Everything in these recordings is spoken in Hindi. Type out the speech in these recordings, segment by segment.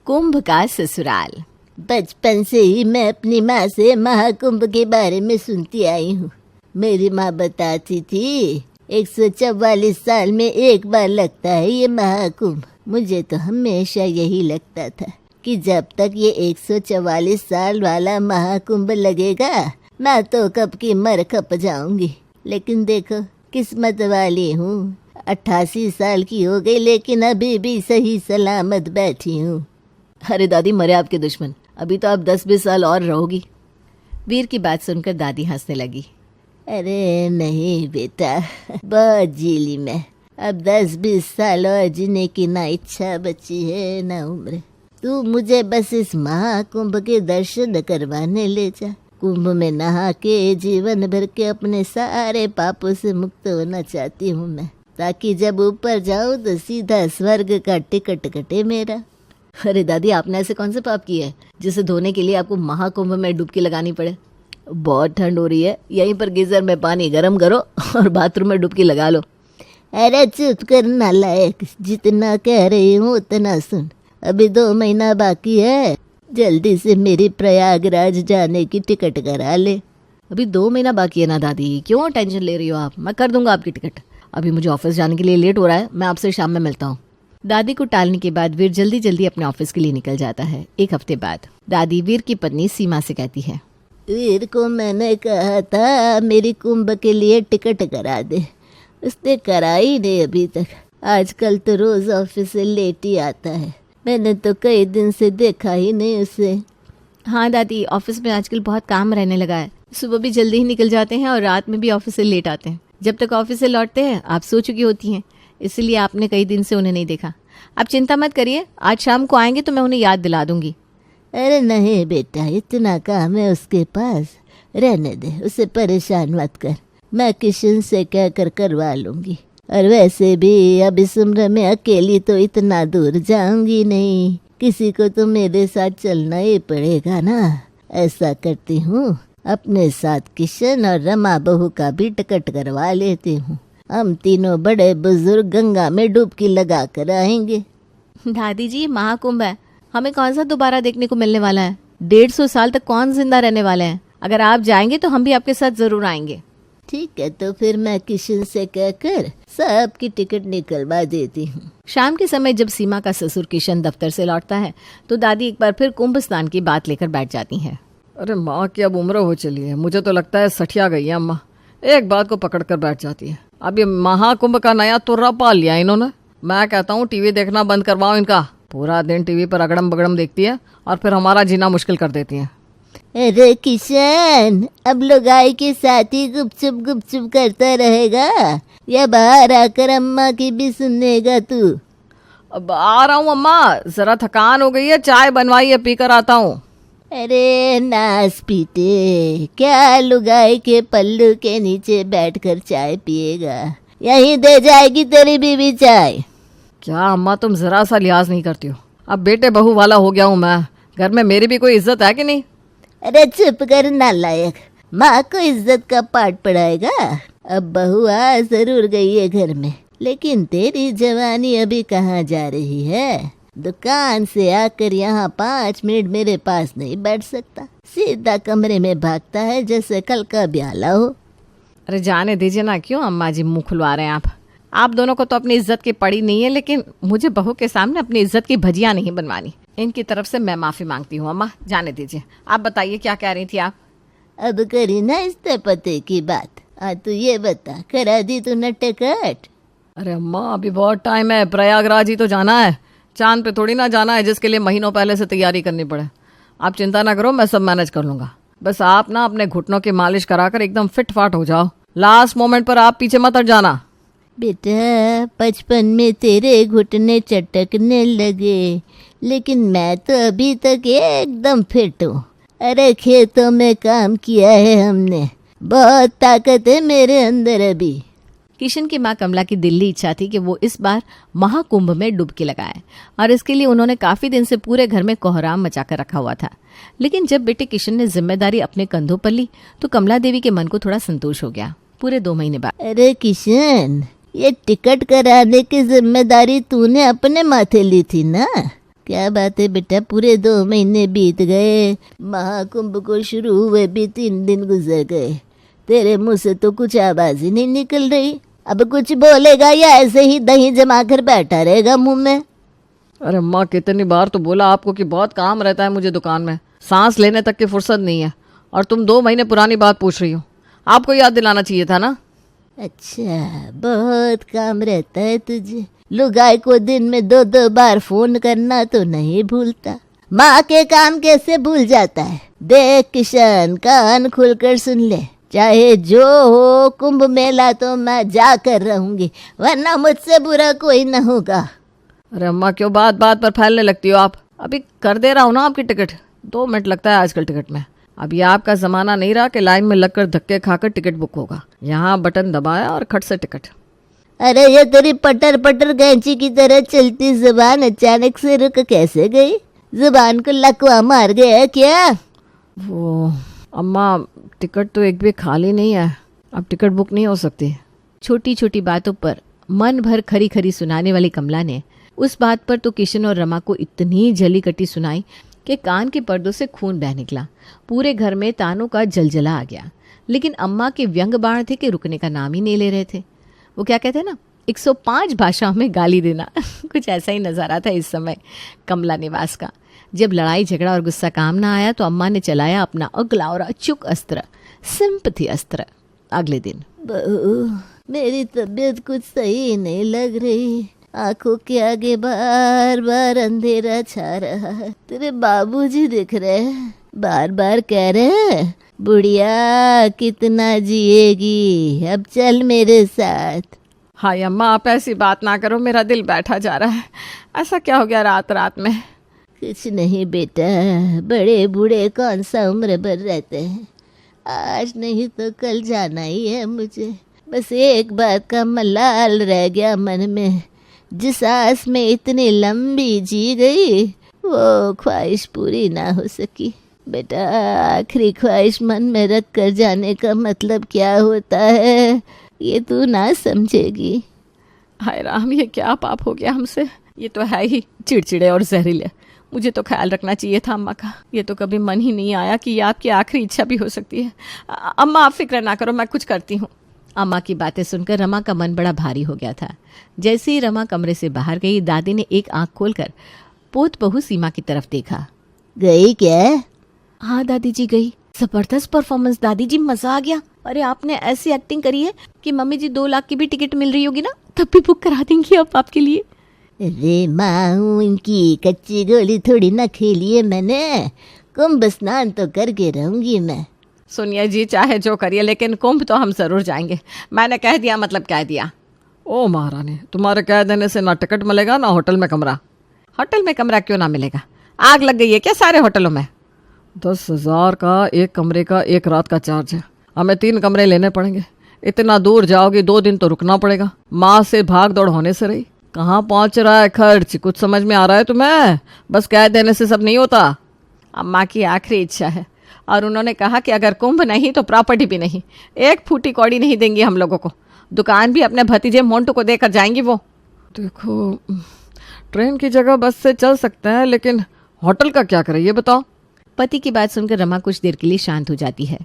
कुंभ का ससुराल। बचपन से ही मैं अपनी माँ से महाकुंभ के बारे में सुनती आई हूँ। मेरी माँ बताती थी 144 साल में एक बार लगता है ये महाकुंभ। मुझे तो हमेशा यही लगता था कि जब तक ये 144 साल वाला महाकुंभ लगेगा मैं तो कब की मर खप जाऊंगी। लेकिन देखो किस्मत वाली हूँ, 88 साल की हो गई लेकिन अभी भी सही सलामत बैठी हूँ। अरे दादी, मरे आपके दुश्मन, अभी तो आप 10-20 साल और रहोगी। वीर की बात सुनकर दादी हंसने लगी। अरे नहीं बेटा, बहुत जी ली मैं। अब 10-20 साल और जीने की ना इच्छा बची है ना उम्र। तू मुझे बस इस महाकुंभ के दर्शन करवाने ले जा। कुंभ में नहा के जीवन भर के अपने सारे पापों से मुक्त होना चाहती हूँ मैं, ताकि जब ऊपर जाऊँ तो सीधा स्वर्ग का टिकट कटे मेरा। अरे दादी, आपने ऐसे कौन से पाप किए हैं जिसे धोने के लिए आपको महाकुंभ में डुबकी लगानी पड़े? बहुत ठंड हो रही है, यहीं पर गीजर में पानी गर्म करो और बाथरूम में डुबकी लगा लो। अरे चुप कर नालायक, जितना कह रही हूँ उतना सुन। अभी 2 महीना बाकी है, जल्दी से मेरी प्रयागराज जाने की टिकट करा ले। अभी 2 महीना बाकी है ना दादी, क्यों टेंशन ले रही हो आप? मैं कर दूंगा आपकी टिकट। अभी मुझे ऑफिस जाने के लिए लेट हो रहा है, मैं आपसे शाम में मिलता हूँ। दादी को टालने के बाद वीर जल्दी जल्दी अपने ऑफिस के लिए निकल जाता है। 1 हफ्ते बाद दादी वीर की पत्नी सीमा से कहती है, वीर को मैंने कहा था मेरी कुंभ के लिए टिकट करा दे, उसने कराई नहीं अभी तक। आजकल तो रोज ऑफिस से लेट ही आता है, मैंने तो कई दिन से देखा ही नहीं उसे। हाँ दादी, ऑफिस में आजकल बहुत काम रहने लगा है। सुबह भी जल्दी ही निकल जाते हैं और रात में भी ऑफिस से लेट आते हैं। जब तक ऑफिस से लौटते हैं आप सो चुकी होती हैं, इसलिए आपने कई दिन से उन्हें नहीं देखा। आप चिंता मत करिए, आज शाम को आएंगे तो मैं उन्हें याद दिला दूंगी। अरे नहीं बेटा, इतना काम है उसके पास, रहने दे, उसे परेशान मत कर। मैं किशन से कहकर करवा लूंगी। और वैसे भी अब इस उम्र में अकेली तो इतना दूर जाऊंगी नहीं, किसी को तो मेरे साथ चलना ही पड़ेगा ना। ऐसा करती हूँ, अपने साथ किशन और रमा बहू का भी टिकट करवा लेती हूँ। हम तीनों बड़े बुजुर्ग गंगा में डुबकी लगा कर आएंगे। दादी जी, महाकुंभ है, हमें कौन सा दोबारा देखने को मिलने वाला है? 150 साल तक कौन जिंदा रहने वाले हैं? अगर आप जाएंगे तो हम भी आपके साथ जरूर आएंगे। ठीक है, तो फिर मैं किशन से कहकर सबकी टिकट निकलवा देती हूँ। शाम के समय जब सीमा का ससुर किशन दफ्तर से लौटता है तो दादी एक बार फिर कुंभ स्नान की बात लेकर बैठ जाती हैं। अरे माँ की अब उम्र हो चली है, मुझे तो लगता है सठिया गई है अम्मा। एक बात को पकड़ कर बैठ जाती है। अब ये महाकुंभ का नया तुर्रा पाल लिया इन्होंने। मैं कहता हूँ टीवी देखना बंद करवाओ इनका। पूरा दिन टीवी पर अगड़म बगड़म देखती है और फिर हमारा जीना मुश्किल कर देती है। अरे किशन, अब लोग आए के साथ ही गुपचुप करता रहेगा या बाहर आकर अम्मा की भी सुनेगा तू? अब आ रहा हूँ अम्मा, जरा थकान हो गई है, चाय बनवाई है, पीकर आता हूँ। अरे नास पीटे, क्या लुगाई के पल्लू के नीचे बैठकर चाय पिएगा? यहीं दे जाएगी तेरी बीवी चाय। क्या अम्मा, तुम जरा सा लिहाज नहीं करती हो? अब बेटे बहू वाला हो गया हूँ मैं, घर में मेरी भी कोई इज्जत है कि नहीं? अरे चुप कर नालायक, माँ को इज्जत का पाठ पढ़ाएगा। अब बहू आ जरूर गई है घर में, लेकिन तेरी जवानी अभी कहाँ जा रही है? दुकान से आकर यहाँ 5 मिनट मेरे पास नहीं बैठ सकता, सीधा कमरे में भागता है जैसे कल का ब्याला हो। अरे जाने दीजिए ना, क्यों अम्मा जी मुंह खुलवा रहे हैं आप दोनों को तो अपनी इज्जत की पड़ी नहीं है, लेकिन मुझे बहू के सामने अपनी इज्जत की भजिया नहीं बनवानी। इनकी तरफ से मैं माफ़ी मांगती हूँ अम्मा, जाने दीजिए। आप बताइए क्या कह रही थी आप? अब करी ना इस्ते पते की बात। तू ये बता, करा दी तूने टिकट? अरे अम्मा, अभी बहुत टाइम है, प्रयागराज ही तो जाना है, चांद पे थोड़ी ना जाना है जिसके लिए महीनों पहले से तैयारी करनी पड़े। आप चिंता ना करो, मैं सब मैनेज कर लूँगा। बस आप ना अपने घुटनों की मालिश कराकर एकदम फिट फाट हो जाओ। लास्ट मोमेंट पर आप पीछे मत हट जाना। बेटा, बचपन में तेरे घुटने चटकने लगे, लेकिन मैं तो अभी तक एकदम फिट हूँ। अरे खेतों में काम किया है हमने, बहुत ताकत है मेरे अंदर अभी। किशन की माँ कमला की दिल्ली इच्छा थी कि वो इस बार महाकुंभ में डुबकी लगाए और इसके लिए उन्होंने काफी दिन से पूरे घर में कोहराम मचाकर रखा हुआ था। लेकिन जब बेटे किशन ने जिम्मेदारी अपने कंधों पर ली तो कमला देवी के मन को थोड़ा संतोष हो गया। पूरे 2 महीने बाद, अरे किशन, ये टिकट कराने की जिम्मेदारी तूने अपने माथे ली थी ना? क्या बात है बेटा, पूरे 2 महीने बीत गए, महाकुंभ को शुरू हुए भी 3 दिन गुजर गए, तेरे मुंह से तो कुछ आवाज ही नहीं निकल रही। अब कुछ बोलेगा या ऐसे ही दही जमा कर बैठा रहेगा मुंह में? अरे अम्मा, कितनी बार तो बोला आपको कि बहुत काम रहता है मुझे दुकान में, सांस लेने तक की फुर्सत नहीं है, और तुम 2 महीने पुरानी बात पूछ रही हो। आपको याद दिलाना चाहिए था ना। अच्छा, बहुत काम रहता है तुझे। लुगाई को दिन में 2-2 बार फोन करना तो नहीं भूलता, माँ के काम कैसे भूल जाता है? देख किशन, कान खुलकर सुन ले, चाहे जो हो, कुंभ मेला तो मैं जाकर रहूंगी, वरना मुझसे बुरा कोई न होगा। अरे अम्मा, क्यों बात बात पर फैलने लगती हो आप? अभी कर दे रहा हूँ ना आपकी टिकट। 2 मिनट लगता है आजकल टिकट में। अभी आपका जमाना नहीं रहा कि लाइन में लगकर धक्के खाकर टिकट बुक होगा। यहाँ बटन दबाया और खट से टिकट। अरे ये तेरी पटर पटर कैंची की तरह चलती जुबान अचानक से रुक कैसे गई? जुबान को लकवा मार गया क्या? वो अम्मा, टिकट तो एक भी खाली नहीं है, अब टिकट बुक नहीं हो सकती। छोटी छोटी बातों पर मन भर खरी खरी सुनाने वाली कमला ने उस बात पर तो किशन और रमा को इतनी जली कटी सुनाई कि कान के पर्दों से खून बह निकला। पूरे घर में तानों का जलजला आ गया। लेकिन अम्मा के व्यंग बाण थे कि रुकने का नाम ही नहीं ले रहे थे। वो क्या कहते हैं ना, 105 भाषाओं में गाली देना कुछ ऐसा ही नज़ारा था इस समय कमला निवास का। जब लड़ाई झगड़ा और गुस्सा काम ना आया तो अम्मा ने चलाया अपना अगला और अचूक अस्त्र, सिंपथी अस्त्र। अगले दिन, बहू, मेरी तबीयत कुछ सही नहीं लग रही, आंखों के आगे बार बार अंधेरा छा रहा है। तेरे बाबूजी दिख रहे हैं, बार बार कह रहे हैं, बुढ़िया कितना जिएगी, अब चल मेरे साथ। हाय अम्मा, आप ऐसी बात ना करो, मेरा दिल बैठा जा रहा है। ऐसा क्या हो गया रात रात में? कुछ नहीं बेटा, बड़े बूढ़े कौन सा उम्र भर रहते हैं, आज नहीं तो कल जाना ही है मुझे। बस एक बात का मलाल रह गया मन में, जिस आस में इतनी लंबी जी गई वो ख्वाहिश पूरी ना हो सकी। बेटा, आखिरी ख्वाहिश मन में रख कर जाने का मतलब क्या होता है ये तू ना समझेगी। हाय राम, ये क्या पाप हो गया हमसे? ये तो है ही चिड़चिड़े और जहरीले। मुझे तो ख्याल रखना चाहिए था अम्मा का। ये तो कभी मन ही नहीं आया कि ये आपकी आखिरी इच्छा भी हो सकती है। अम्मा, आप फिक्र ना करो, मैं कुछ करती हूँ। अम्मा की बातें सुनकर रमा का मन बड़ा भारी हो गया था। जैसे ही रमा कमरे से बाहर गई, दादी ने एक आंख खोलकर पोत बहू सीमा की तरफ देखा। गई क्या? हाँ दादी जी गई। जबरदस्त परफॉर्मेंस दादी जी, मजा आ गया। अरे आपने ऐसी एक्टिंग करी है कि मम्मी जी 2 लाख की भी टिकट मिल रही होगी ना, तब भी बुक करा देंगी अब आपके लिए। अरे माँ, इनकी कच्ची गोली थोड़ी ना खेली है मैंने, कुंभ स्नान तो करके रहूंगी मैं। सुनिए जी, चाहे जो करिए, लेकिन कुंभ तो हम जरूर जाएंगे। मैंने कह दिया मतलब कह दिया। ओ महारानी, तुम्हारे कह देने से ना टिकट मिलेगा ना होटल में कमरा। होटल में कमरा क्यों ना मिलेगा? आग लग गई है क्या सारे होटलों में? 10,000 का एक कमरे का 1 रात का चार्ज है। हमें 3 कमरे लेने पड़ेंगे। इतना दूर जाओगी, 2 दिन तो रुकना पड़ेगा। माँ से भाग दौड़ होने से रही। कहाँ पहुँच रहा है खर्च, कुछ समझ में आ रहा है तुम्हें? बस कह देने से सब नहीं होता। अम्मा की आखिरी इच्छा है और उन्होंने कहा कि अगर कुंभ नहीं तो प्रॉपर्टी भी नहीं, 1 फूटी कौड़ी नहीं देंगी हम लोगों को। दुकान भी अपने भतीजे मोंटू को देकर जाएंगी वो। देखो, ट्रेन की जगह बस से चल सकते हैं, लेकिन होटल का क्या करें ये बताओ। पति की बात सुनकर रमा कुछ देर के लिए शांत हो जाती है।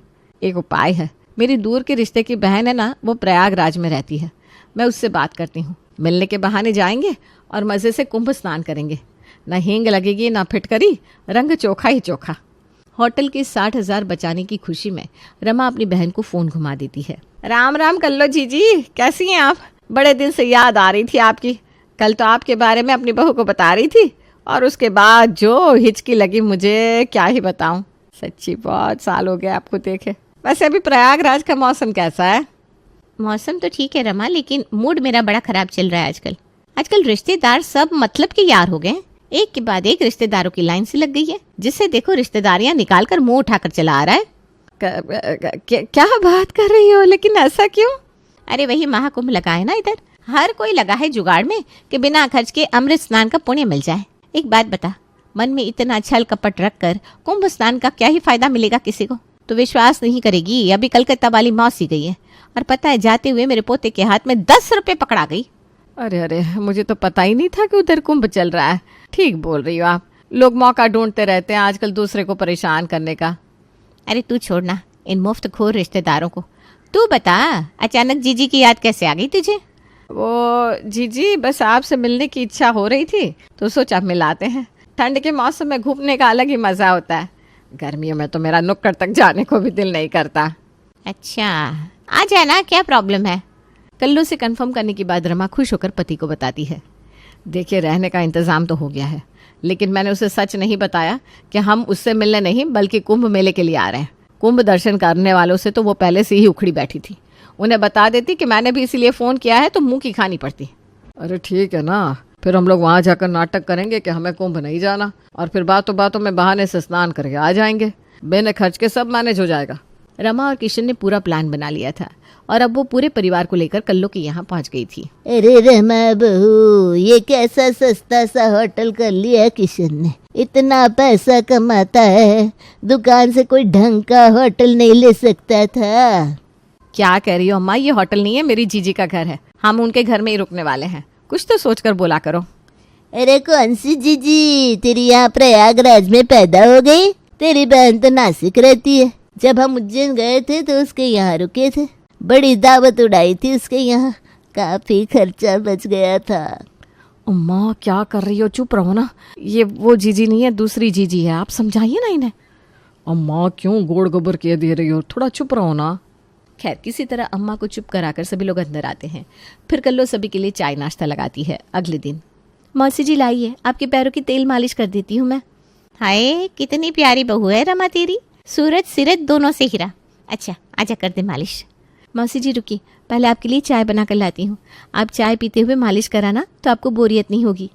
एक उपाय है, मेरी दूर के रिश्ते की बहन है ना, वो प्रयागराज में रहती है, मैं उससे बात करती हूँ। मिलने के बहाने जाएंगे और मज़े से कुंभ स्नान करेंगे। ना हींग लगेगी ना फिटकरी, रंग चोखा ही चोखा। होटल के 60,000 बचाने की खुशी में रमा अपनी बहन को फ़ोन घुमा देती है। राम राम कल्लो जीजी, कैसी हैं आप? बड़े दिन से याद आ रही थी आपकी। कल तो आपके बारे में अपनी बहू को बता रही थी और उसके बाद जो हिचकी लगी मुझे, क्या ही बताऊं। सच्ची बहुत साल हो गए आपको देखे। वैसे अभी प्रयागराज का मौसम कैसा है? मौसम तो ठीक है रमा, लेकिन मूड मेरा बड़ा खराब चल रहा है आजकल। आजकल रिश्तेदार सब मतलब के यार हो गए। एक के बाद एक रिश्तेदारों की लाइन से लग गई है, जिससे देखो रिश्तेदारियां निकाल कर मुंह उठाकर चला आ रहा है। क्या बात कर रही हो? लेकिन ऐसा क्यों? अरे वही महाकुंभ लगा है ना इधर, हर कोई लगा है जुगाड़ में कि बिना खर्च के अमृत स्नान का पुण्य मिल जाए। एक बात बता, मन में इतना छल कपट रख कर कुंभ स्नान का क्या ही फायदा मिलेगा किसी को? तो विश्वास नहीं करेगी, अभी कलकत्ता वाली मौसी गई है और पता है जाते हुए मेरे पोते के हाथ में 10 रुपए पकड़ा गई। अरे अरे, मुझे तो पता ही नहीं था कि उधर कुंभ चल रहा है। ठीक बोल रही हो आप, लोग मौका ढूंढते रहते हैं आजकल दूसरे को परेशान करने का। अरे तू छोड़ना इन मुफ्तखोर रिश्तेदारों को। तू बता, अचानक जीजी की याद कैसे आ गई तुझे? वो जीजी, बस आपसे मिलने की इच्छा हो रही थी तो सोचा मिलाते हैं। ठंड के मौसम में घूमने का अलग ही मज़ा होता है, गर्मियों में तो मेरा नुक्कड़ तक जाने को भी दिल नहीं करता। अच्छा, आ जाना, क्या प्रॉब्लम है? कल्लू से कंफर्म करने के बाद रमा खुश होकर पति को बताती है। देखिए, रहने का इंतज़ाम तो हो गया है, लेकिन मैंने उसे सच नहीं बताया कि हम उससे मिलने नहीं बल्कि कुंभ मेले के लिए आ रहे हैं। कुंभ दर्शन करने वालों से तो वो पहले से ही उखड़ी बैठी थी। उन्हें बता देती कि मैंने भी इसीलिए फ़ोन किया है तो मुंह की खानी पड़ती। अरे ठीक है ना, फिर हम लोग वहाँ जाकर नाटक करेंगे कि हमें कुंभ नहीं जाना, और फिर बातों बातों में बहाने से स्नान करके आ जाएंगे। बिना खर्च के सब मैनेज हो जाएगा। रमा और किशन ने पूरा प्लान बना लिया था और अब वो पूरे परिवार को लेकर कल्लू के यहाँ पहुँच गई थी। अरे रमा बहू, ये कैसा सस्ता सा होटल कर लिया किशन ने। इतना पैसा कमाता है, दुकान से कोई ढंग का होटल नहीं ले सकता था। क्या कह रही हो अम्मा, ये होटल नहीं है, मेरी जीजी का घर है। हम उनके घर में ही रुकने वाले हैं, कुछ तो सोचकर बोला करो। अरे कौन सी जीजी, तेरी यहाँ प्रयागराज में पैदा हो गई? तेरी बहन तो नासिक रहती है। जब हम उज्जैन गए थे तो उसके यहाँ रुके थे, बड़ी दावत उड़ाई थी उसके यहाँ, काफी खर्चा बच गया था। अम्मा क्या कर रही हो, चुप रहो ना। ये वो जीजी नहीं है, दूसरी जीजी है, आप समझाइए ना इन्हें। अम्मा क्यों गोड़ गोबर किए दे रही हो, थोड़ा चुप रहो ना। खैर, किसी तरह अम्मा को चुप कराकर सभी लोग अंदर आते हैं। फिर कल्लो सभी के लिए चाय नाश्ता लगाती है। अगले दिन, मौसी जी लाइए, आपके पैरों की तेल मालिश कर देती हूँ मैं। हाय, कितनी प्यारी बहू है रमा तेरी, सूरज सिरत दोनों से हीरा। अच्छा, आजा कर दे मालिश। मौसी जी रुकी, पहले आपके लिए चाय बना कर लाती हूँ। आप चाय पीते हुए मालिश कराना तो आपको बोरियत नहीं होगी।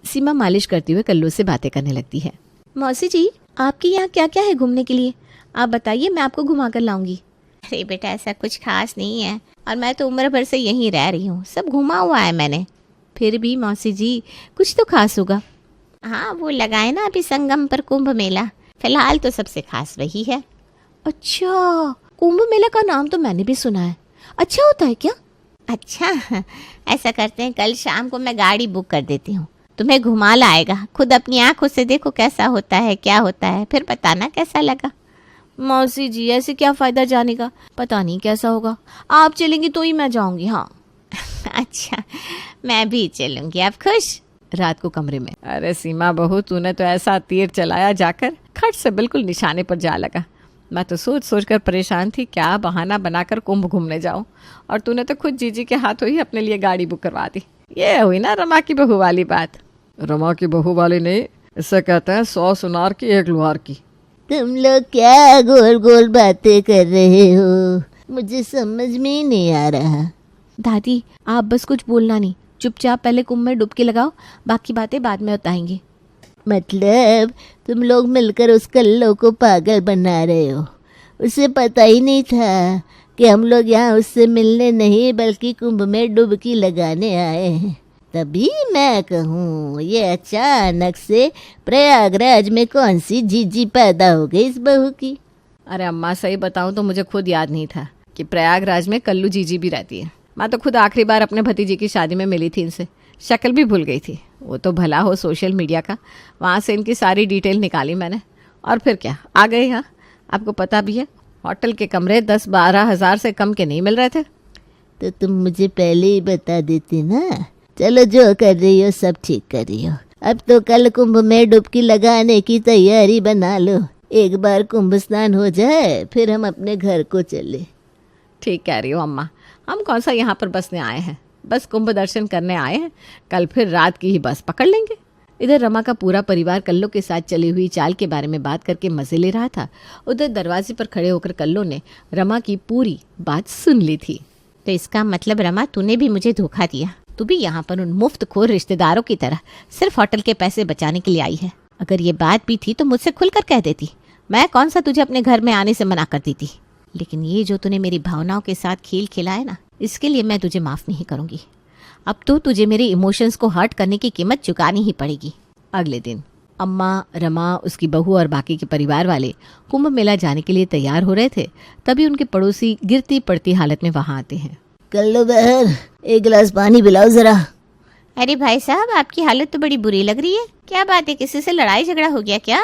सीमा मालिश करते हुए कल्लू से बातें करने लगती है। मौसी जी, आपके यहाँ क्या क्या है घूमने के लिए? आप बताइए, मैं आपको घुमा कर लाऊंगी। अरे बेटा, ऐसा कुछ खास नहीं है, और मैं तो उम्र भर से यहीं रह रही हूँ, सब घुमा हुआ है मैंने। फिर भी मौसी जी, कुछ तो खास होगा। हाँ, वो लगाए ना अभी संगम पर कुंभ मेला, फिलहाल तो सबसे खास वही है। अच्छा, कुंभ मेला का नाम तो मैंने भी सुना है, अच्छा होता है क्या? अच्छा, ऐसा करते हैं, कल शाम को मैं गाड़ी बुक कर देती हूँ, तुम्हें घुमा लाएगा, खुद अपनी आंखों से देखो कैसा होता है, क्या होता है, फिर बताना कैसा लगा। मौसी जी, ऐसे क्या फायदा जाने का, पता नहीं कैसा होगा। आप चलेंगी तो ही मैं जाऊंगी। हाँ अच्छा, मैं भी चलूंगी, आप खुश? रात को कमरे में, अरे सीमा बहू, तूने तो ऐसा तीर चलाया जाकर खट से बिल्कुल निशाने पर जा लगा। मैं तो सोच सोच कर परेशान थी क्या बहाना बनाकर कुंभ घूमने जाऊं, और तूने तो खुद जीजी के हाथों ही अपने लिए गाड़ी बुक करवा दी। ये हुई ना रमा की बहू वाली बात। रमा की बहू वाली नहीं, इससे कहते हैं 100 सुनार की 1 लुहार की। तुम लोग क्या गोल गोल बातें कर रहे हो, मुझे समझ में ही नहीं आ रहा। दादी, आप बस कुछ बोलना नहीं, चुपचाप पहले कुंभ में डुबकी लगाओ, बाकी बातें बाद में बताएंगे। मतलब तुम लोग मिलकर उस कल्लो को पागल बना रहे हो। उसे पता ही नहीं था कि हम लोग यहाँ उससे मिलने नहीं बल्कि कुंभ में डुबकी लगाने आए हैं। तभी मैं कहूँ, ये अचानक से प्रयागराज में कौन सी जीजी पैदा हो गई इस बहू की। अरे अम्मा, सही बताऊं तो मुझे खुद याद नहीं था कि प्रयागराज में कल्लू जीजी भी रहती है। मैं तो खुद आखिरी बार अपने भतीजी की शादी में मिली थी इनसे, शक्ल भी भूल गई थी। वो तो भला हो सोशल मीडिया का, वहाँ से इनकी सारी डिटेल निकाली मैंने, और फिर क्या, आ गए यहाँ। आपको पता भी है, होटल के कमरे 10-12 हज़ार से कम के नहीं मिल रहे थे। तो तुम मुझे पहले ही बता देती ना। चलो, जो कर रही हो सब ठीक कर रही हो। अब तो कल कुंभ में डुबकी लगाने की तैयारी बना लो। एक बार कुंभ स्नान हो जाए फिर हम अपने घर को चले। ठीक कह रही हो अम्मा, हम कौन सा यहाँ पर बसने आए हैं, बस कुंभ दर्शन करने आए हैं। कल फिर रात की ही बस पकड़ लेंगे। इधर रमा का पूरा परिवार कल्लो के साथ चली हुई चाल के बारे में बात करके मजे ले रहा था। उधर दरवाजे पर खड़े होकर कल्लो ने रमा की पूरी बात सुन ली थी। तो इसका मतलब रमा, तूने भी मुझे धोखा दिया। तू भी यहाँ पर उन मुफ्तखोर रिश्तेदारों की तरह सिर्फ होटल के पैसे बचाने के लिए आई है। अगर ये बात भी थी तो मुझसे खुलकर कह देती, मैं कौन सा तुझे अपने घर में आने से मना कर देती। लेकिन ये जो तूने मेरी भावनाओं के साथ खेल खेला है ना, इसके लिए मैं तुझे माफ़ नहीं करूँगी। अब तो तुझे मेरे इमोशंस को हर्ट करने की कीमत चुकानी ही पड़ेगी। अगले दिन अम्मा, रमा, उसकी बहू और बाकी के परिवार वाले कुंभ मेला जाने के लिए तैयार हो रहे थे। तभी उनके पड़ोसी गिरती पड़ती हालत में वहाँ आते हैं। कर लो बहन, एक गिलास पानी पिलाओ जरा। अरे भाई साहब, आपकी हालत तो बड़ी बुरी लग रही है। क्या बात है, किसी से लड़ाई झगड़ा हो गया क्या?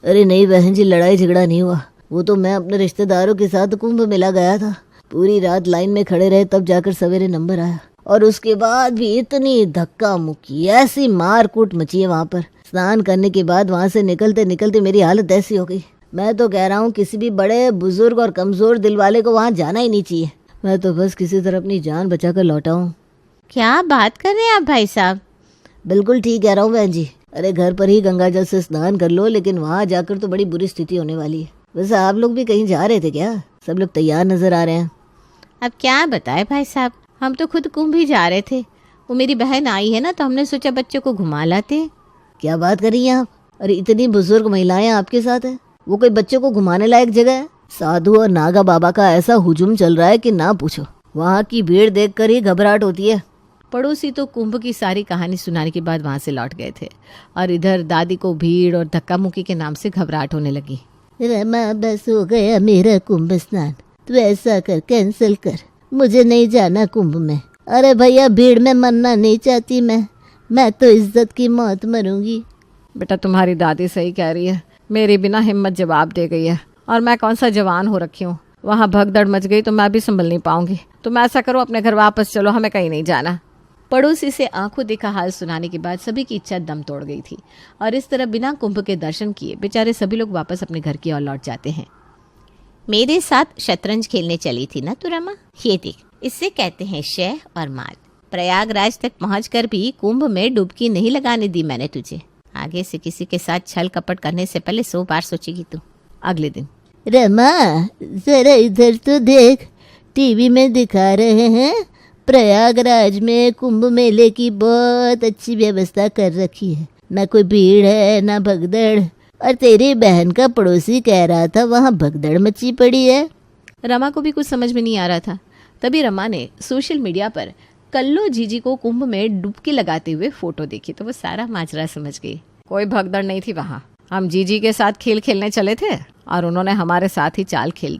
अरे नहीं बहन जी, लड़ाई झगड़ा नहीं हुआ। वो तो मैं अपने रिश्तेदारों के साथ कुंभ मेला गया था। पूरी रात लाइन में खड़े रहे, तब जाकर सवेरे नंबर आया। और उसके बाद भी इतनी धक्का मुक्की, ऐसी मार कूट मची है वहाँ पर। स्नान करने के बाद वहाँ से निकलते निकलते मेरी हालत ऐसी हो गई। मैं तो कह रहा हूँ किसी भी बड़े बुजुर्ग और कमजोर दिल वाले को वहाँ जाना ही नहीं चाहिए। मैं तो बस किसी तरह अपनी जान बचा कर लौटा हूँ। क्या बात कर रहे हैं आप भाई साहब? बिल्कुल ठीक कह रहा हूँ बहन जी। अरे घर पर ही गंगा जल से स्नान कर लो, लेकिन वहाँ जाकर तो बड़ी बुरी स्थिति होने वाली है। वैसे आप लोग भी कहीं जा रहे थे क्या? सब लोग तैयार नजर आ रहे हैं। अब क्या बताए भाई साहब, हम तो खुद कुंभ ही जा रहे थे। वो मेरी बहन आई है ना, तो हमने सोचा बच्चों को घुमा लाते। क्या बात कर रही हैं आप? अरे इतनी बुजुर्ग महिलाएं आपके साथ है, वो कोई बच्चों को घुमाने लायक जगह है? साधु और नागा बाबा का ऐसा हुजूम चल रहा है कि ना पूछो। वहाँ की भीड़ देखकर ही घबराहट होती है। पड़ोसी तो कुंभ की सारी कहानी सुनाने के बाद वहां से लौट गए थे और इधर दादी को भीड़ और धक्का मुक्की के नाम से घबराहट होने लगी। रमा बस हो गया मेरा कुंभ स्नान, तू ऐसा कर कैंसिल कर, मुझे नहीं जाना कुंभ में। अरे भैया, भीड़ में मरना नहीं चाहती मैं तो इज्जत की मौत मरूंगी। बेटा तुम्हारी दादी सही कह रही है, मेरी बिना हिम्मत जवाब दे गई है। और मैं कौन सा जवान हो रखी हूँ, वहाँ भगदड़ मच गई तो मैं भी संभल नहीं पाऊंगी। तुम ऐसा करो, अपने घर वापस चलो, हमें कहीं नहीं जाना। पड़ोसी से आंखों देखा हाल सुनाने के बाद सभी की इच्छा दम तोड़ गई थी और इस तरह बिना कुंभ के दर्शन किए बेचारे सभी लोग वापस अपने घर की ओर लौट जाते हैं। मेरे साथ शतरंज खेलने चली थी ना तू रमा, ये देख, इससे कहते हैं शह और माल। प्रयागराज तक पहुंचकर भी कुंभ में डुबकी नहीं लगाने दी मैंने तुझे। आगे से किसी के साथ छल कपट करने से पहले 100 बार सोचेगी तू। अगले दिन रमा, जरा इधर तो देख, टीवी में दिखा रहे हैं प्रयागराज में कुंभ मेले की बहुत अच्छी व्यवस्था कर रखी है। ना कोई भीड़ है ना भगदड़। और तेरी बहन का पड़ोसी कह रहा था वहाँ भगदड़ मची पड़ी है। रमा को भी कुछ समझ में नहीं आ रहा था। तभी रमा ने सोशल मीडिया पर कल्लो जीजी को कुंभ में डुबकी लगाते हुए फोटो देखी तो वो सारा माजरा समझ गई। कोई भगदड़ नहीं थी वहाँ, हम जीजी के साथ खेल खेलने चले थे और उन्होंने हमारे साथ ही चाल खेल दी।